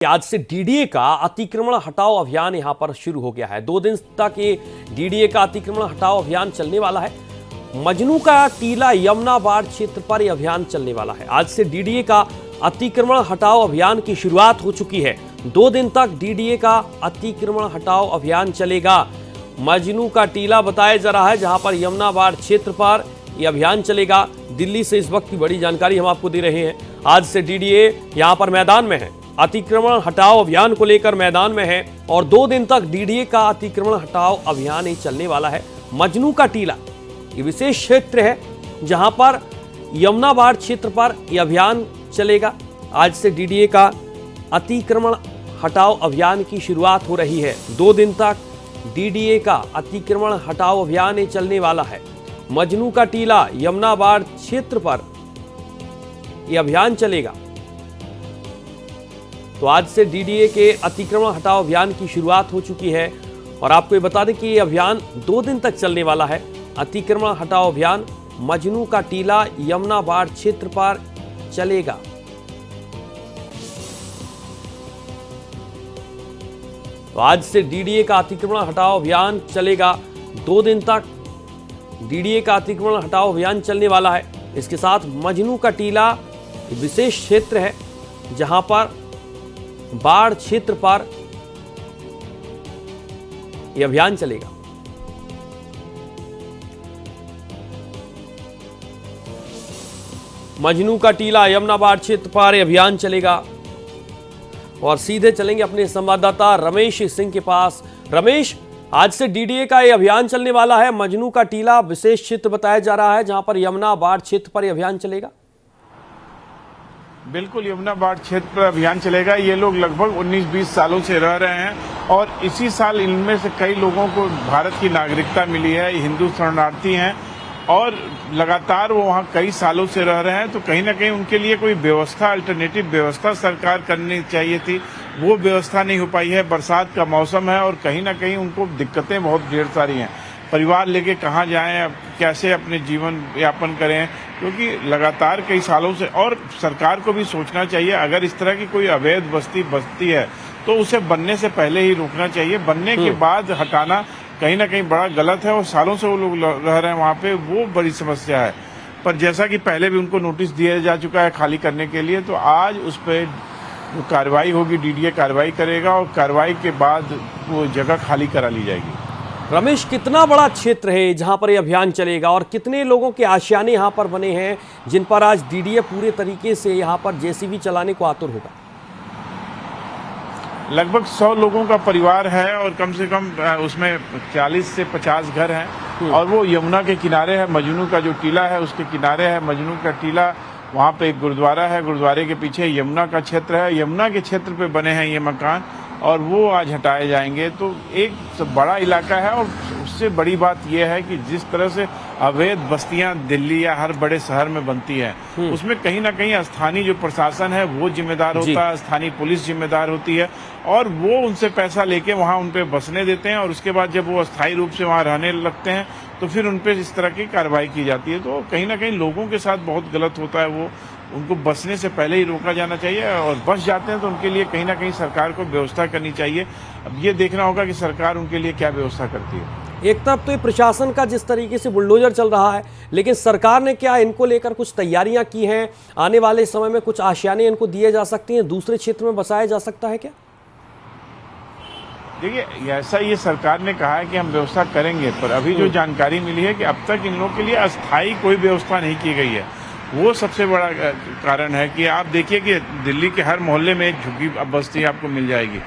आज से डीडीए का अतिक्रमण हटाओ अभियान यहां पर शुरू हो गया है। 2 दिन तक ये डीडीए का अतिक्रमण हटाओ अभियान चलने वाला है। मजनू का टीला यमुना बाढ़ क्षेत्र पर यह अभियान चलने वाला है। आज से डीडीए का अतिक्रमण हटाओ अभियान की शुरुआत हो चुकी है। 2 दिन तक डीडीए का अतिक्रमण हटाओ अभियान चलेगा। मजनू का टीला बताया जा रहा है, जहां पर यमुना बाढ़ क्षेत्र पर यह अभियान चलेगा। दिल्ली से इस वक्त की बड़ी जानकारी हम आपको दे रहे हैं। आज से डीडीए यहां पर मैदान में है, अतिक्रमण हटाओ अभियान को लेकर मैदान में है और 2 दिन तक डीडीए का अतिक्रमण हटाओ अभियान ही चलने वाला है। मजनू का टीला ये विशेष क्षेत्र है, जहां पर यमुना बाढ़ क्षेत्र पर यह अभियान चलेगा। आज से डीडीए का अतिक्रमण हटाओ अभियान की शुरुआत हो रही है। 2 दिन तक डीडीए का अतिक्रमण हटाओ अभियान ही चलने वाला है। मजनू का टीला यमुना बाढ़ क्षेत्र पर यह अभियान चलेगा। तो आज से डीडीए के अतिक्रमण हटाओ अभियान की शुरुआत हो चुकी है और आपको ये बता दें कि ये अभियान 2 दिन तक चलने वाला है। अतिक्रमण हटाओ अभियान मजनू का टीला यमुना बाढ़ क्षेत्र पर चलेगा। तो आज से डीडीए का अतिक्रमण हटाओ अभियान चलेगा। 2 दिन तक डीडीए का अतिक्रमण हटाओ अभियान चलने वाला है। इसके साथ मजनू का टीला विशेष क्षेत्र है, जहां पर बाढ़ क्षेत्र पर यह अभियान चलेगा। मजनू का टीला यमुना बाढ़ क्षेत्र पर यह अभियान चलेगा और सीधे चलेंगे अपने संवाददाता रमेश सिंह के पास। रमेश, आज से डीडीए का यह अभियान चलने वाला है। मजनू का टीला विशेष क्षेत्र बताया जा रहा है, जहां पर यमुना बाढ़ क्षेत्र पर यह अभियान चलेगा। बिल्कुल, यमुना बाढ़ क्षेत्र पर अभियान चलेगा। ये लोग लगभग 19-20 सालों से रह रहे हैं और इसी साल इनमें से कई लोगों को भारत की नागरिकता मिली है। हिंदू शरणार्थी हैं और लगातार वो वहाँ कई सालों से रह रहे हैं। तो कहीं ना कहीं उनके लिए कोई व्यवस्था, अल्टरनेटिव व्यवस्था सरकार करनी चाहिए थी, वो व्यवस्था नहीं हो पाई है। बरसात का मौसम है और कहीं ना कहीं उनको दिक्कतें बहुत ढेर सारी हैं। परिवार लेके कहाँ जाएं, कैसे अपने जीवन यापन करें, क्योंकि लगातार कई सालों से। और सरकार को भी सोचना चाहिए, अगर इस तरह की कोई अवैध बस्ती बसती है तो उसे बनने से पहले ही रोकना चाहिए। बनने के बाद हटाना कहीं ना कहीं बड़ा गलत है और सालों से वो लोग रह रहे हैं वहाँ पे, वो बड़ी समस्या है। पर जैसा कि पहले भी उनको नोटिस दिया जा चुका है खाली करने के लिए, तो आज उस पर कार्रवाई होगी, डीडीए कार्रवाई करेगा और कार्रवाई के बाद वो जगह खाली करा ली जाएगी। रमेश, कितना बड़ा क्षेत्र है जहां पर यह अभियान चलेगा और कितने लोगों के आशियाने यहां पर बने हैं, जिन पर आज डीडीए पूरे तरीके से यहां पर जेसीबी चलाने को आतुर होगा? लगभग 100 लोगों का परिवार है और कम से कम उसमें 40 से 50 घर हैं और वो यमुना के किनारे है। मजनू का जो टीला है उसके किनारे है मजनू का टीला। वहाँ पे एक गुरुद्वारा है, गुरुद्वारे के पीछे यमुना का क्षेत्र है। यमुना के क्षेत्र पे बने हैं ये मकान और वो आज हटाए जाएंगे। तो एक बड़ा इलाका है और उससे बड़ी बात यह है कि जिस तरह से अवैध बस्तियां दिल्ली या हर बड़े शहर में बनती है, उसमें कहीं ना कहीं स्थानीय जो प्रशासन है वो जिम्मेदार होता है, स्थानीय पुलिस जिम्मेदार होती है और वो उनसे पैसा लेके वहाँ उन पे बसने देते हैं और उसके बाद जब वो अस्थायी रूप से वहाँ रहने लगते हैं तो फिर उन पे इस तरह की कार्रवाई की जाती है। तो कहीं ना कहीं लोगों के साथ बहुत गलत होता है। वो उनको बसने से पहले ही रोका जाना चाहिए और बस जाते हैं तो उनके लिए कहीं ना कहीं सरकार को व्यवस्था करनी चाहिए। अब ये देखना होगा कि सरकार उनके लिए क्या व्यवस्था करती है। एक तरफ तो ये प्रशासन का जिस तरीके से बुलडोजर चल रहा है, लेकिन सरकार ने क्या इनको लेकर कुछ तैयारियां की हैं? आने वाले समय में कुछ आशियाने इनको दिए जा सकती हैं, दूसरे क्षेत्र में बसाया जा सकता है क्या? देखिए, ऐसा ये सरकार ने कहा है कि हम व्यवस्था करेंगे, पर अभी जो जानकारी मिली है कि अब तक इन लोगों के लिए अस्थायी कोई व्यवस्था नहीं की गई है। वो सबसे बड़ा कारण है कि आप देखिए कि दिल्ली के हर मोहल्ले में एक झुग्गी बस्ती आपको मिल जाएगी।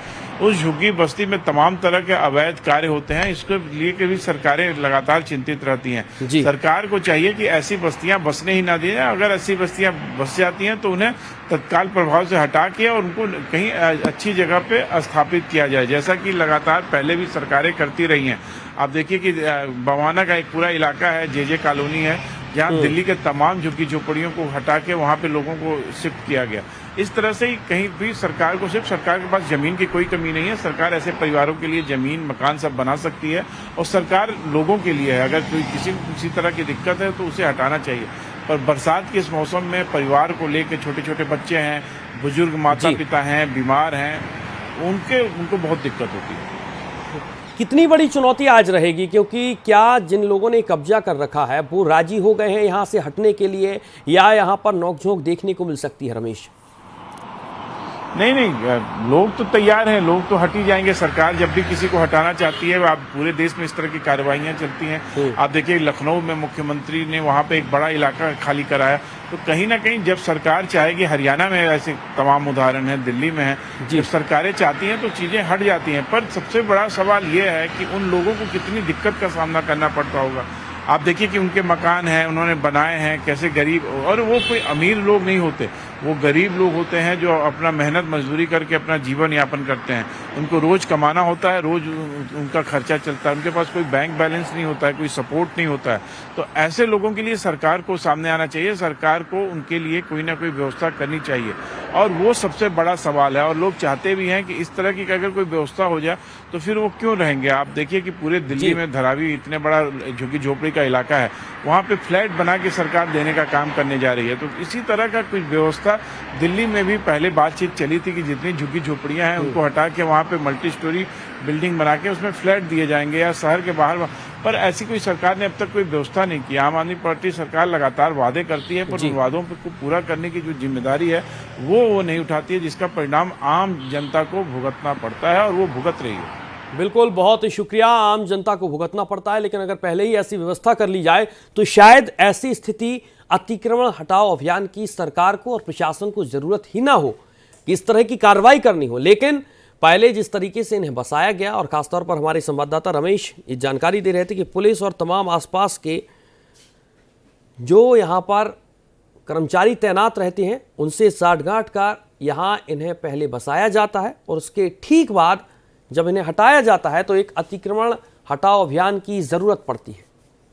उस झुग्गी बस्ती में तमाम तरह के अवैध कार्य होते हैं। इसके लिए भी सरकारें लगातार चिंतित रहती हैं। सरकार को चाहिए कि ऐसी बस्तियां बसने ही ना दी जाए। अगर ऐसी बस्तियां बस जाती हैं तो उन्हें तत्काल प्रभाव से हटा के और उनको कहीं अच्छी जगह पे स्थापित किया जाए, जैसा कि लगातार पहले भी सरकारें करती रही हैं। आप देखिए कि बवाना का एक पूरा इलाका है, जे कॉलोनी है, जहाँ दिल्ली के तमाम झुग्गी झोपड़ियों को हटा के वहाँ पे लोगों को शिफ्ट किया गया। इस तरह से ही कहीं भी सरकार को, सिर्फ सरकार के पास जमीन की कोई कमी नहीं है। सरकार ऐसे परिवारों के लिए जमीन, मकान सब बना सकती है और सरकार लोगों के लिए है। अगर कोई किसी तरह की दिक्कत है तो उसे हटाना चाहिए। पर बरसात के इस मौसम में परिवार को लेकर, छोटे छोटे बच्चे हैं, बुजुर्ग माता जी। पिता हैं, बीमार हैं, उनको बहुत दिक्कत होती है। कितनी बड़ी चुनौती आज रहेगी, क्योंकि क्या जिन लोगों ने कब्जा कर रखा है वो राजी हो गए हैं यहाँ से हटने के लिए, या यहाँ पर नोकझोंक देखने को मिल सकती है रमेश? नहीं, लोग तो तैयार हैं, लोग तो हट ही जाएंगे। सरकार जब भी किसी को हटाना चाहती है, आप पूरे देश में इस तरह की कार्रवाइयां चलती हैं। आप देखिए लखनऊ में मुख्यमंत्री ने वहां पे एक बड़ा इलाका खाली कराया, तो कहीं ना कहीं जब सरकार चाहेगी, हरियाणा में ऐसे तमाम उदाहरण हैं, दिल्ली में है, जब सरकारें चाहती हैं तो चीजें हट जाती हैं। पर सबसे बड़ा सवाल ये है कि उन लोगों को कितनी दिक्कत का सामना करना पड़ता होगा। आप देखिए कि उनके मकान हैं, उन्होंने बनाए हैं, कैसे गरीब, और वो कोई अमीर लोग नहीं होते, वो गरीब लोग होते हैं जो अपना मेहनत मजदूरी करके अपना जीवन यापन करते हैं। उनको रोज कमाना होता है, रोज उनका खर्चा चलता है, उनके पास कोई बैंक बैलेंस नहीं होता है, कोई सपोर्ट नहीं होता है। तो ऐसे लोगों के लिए सरकार को सामने आना चाहिए, सरकार को उनके लिए कोई ना कोई व्यवस्था करनी चाहिए, और वो सबसे बड़ा सवाल है। और लोग चाहते भी हैं कि इस तरह की अगर कोई व्यवस्था हो जाए तो फिर वो क्यों रहेंगे। आप देखिए कि पूरे दिल्ली में धारावी इतने बड़ा झुग्गी झोपड़ी का इलाका है, वहाँ पे फ्लैट बना के सरकार देने का काम करने जा रही है। तो इसी तरह का कुछ व्यवस्था दिल्ली में भी पहले बातचीत चली थी कि जितनी झुग्गी झोपड़ियां हैं उनको हटा के वहाँ पे मल्टी स्टोरी बिल्डिंग बना के उसमें फ्लैट दिए जाएंगे, या शहर के बाहर। पर ऐसी कोई सरकार ने अब तक कोई व्यवस्था नहीं की। आम आदमी पार्टी सरकार लगातार वादे करती है, पर उन वादों को पूरा करने की जो जिम्मेदारी है वो नहीं उठाती है, जिसका परिणाम आम जनता को भुगतना पड़ता है, और वो भुगत रही है। बिल्कुल, बहुत शुक्रिया। आम जनता को भुगतना पड़ता है, लेकिन अगर पहले ही ऐसी व्यवस्था कर ली जाए तो शायद ऐसी स्थिति अतिक्रमण हटाओ अभियान की सरकार को और प्रशासन को जरूरत ही ना हो कि इस तरह की कार्रवाई करनी हो। लेकिन पहले जिस तरीके से इन्हें बसाया गया, और खासतौर पर हमारे संवाददाता रमेश ये जानकारी दे रहे थे कि पुलिस और तमाम आसपास के जो यहाँ पर कर्मचारी तैनात रहते हैं उनसे साठगांठ कर यहाँ इन्हें पहले बसाया जाता है, और उसके ठीक बाद जब इन्हें हटाया जाता है तो एक अतिक्रमण हटाओ अभियान की जरूरत पड़ती है।